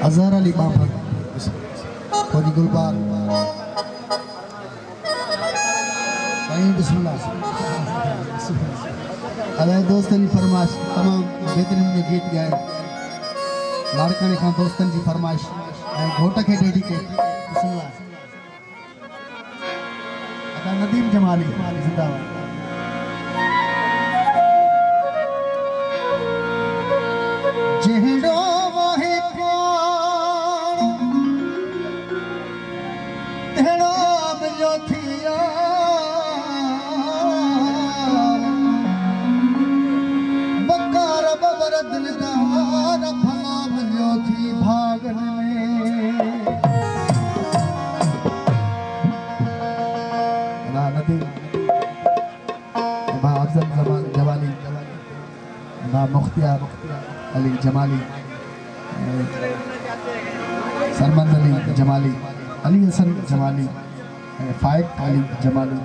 अजहर अली बाबा फौजी गुलबाग साईं बिस्मिल्लाह अलाए दोस्तन जी फरमाइश तमाम बेहतरीन में गीत गाए लाड़काने खां दोस्तन जी फरमाइश ऐं घोट खे डेडिकेट बिस्मिल्लाह अदा नदीम जमाली जिंदाबाद जेड़ो वहे प्यार तेड़ो मिलो थिया बकार बबर दिलदार भला मिलो थी भागन में ना नदी बा अफजल जवाली बा मुख्तियार अली जमाली सरमंद अली जमाली अली हसन जमाली फाइक अली जमाली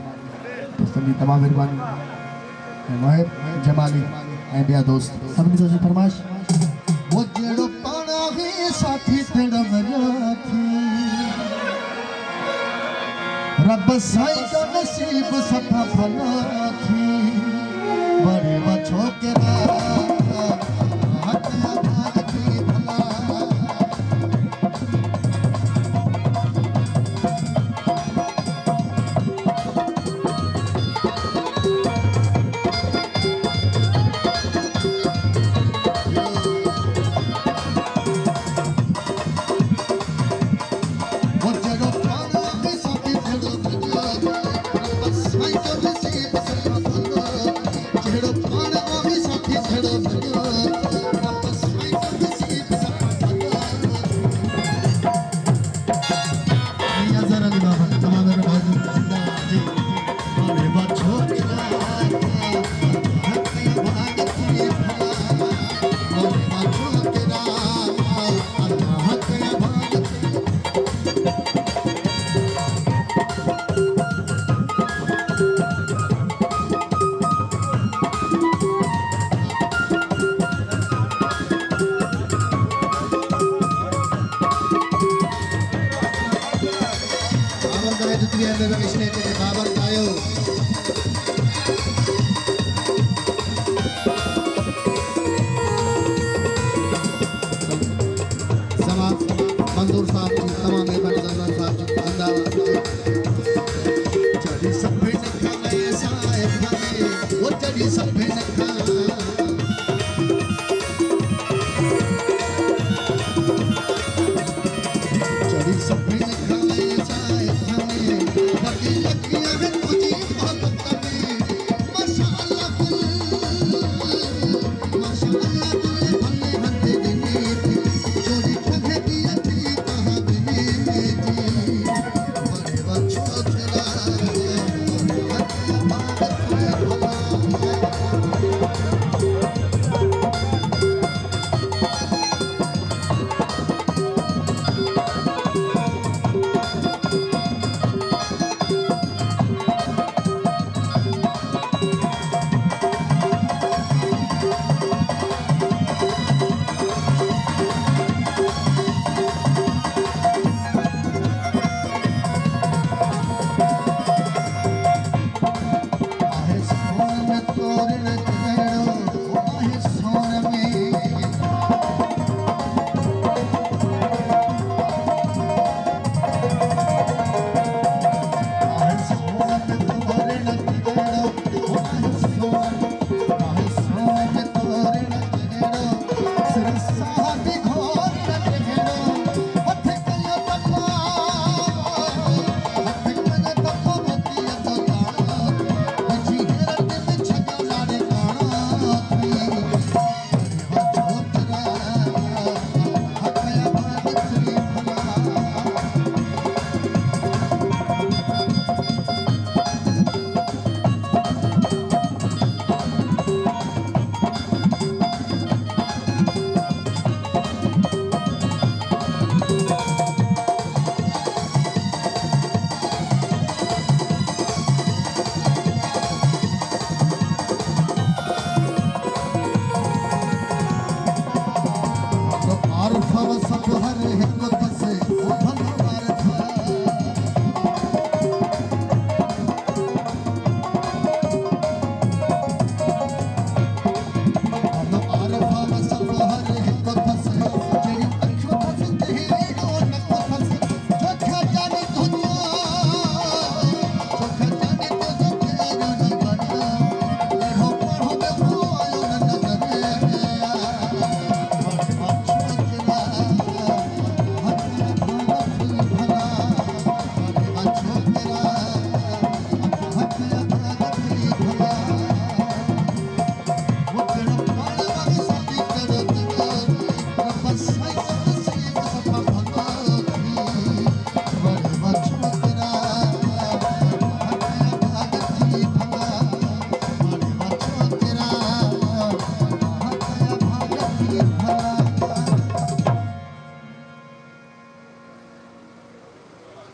दोस्तों की तमाम मेहरबानी मोहिब जमाली ॿिया दोस्त सभिनी दोस्त फरमाइश वो जेड़ो पाना ही साथी तेरा मजा थी रब साईं का नसीब सफा भला थी बड़े बच्चों के मंजूर साहब जी तमाम मेहमान साहब जी जिंदाबाद चढ़ी सभे न खाए साहिब खाए वो चढ़ी सभे न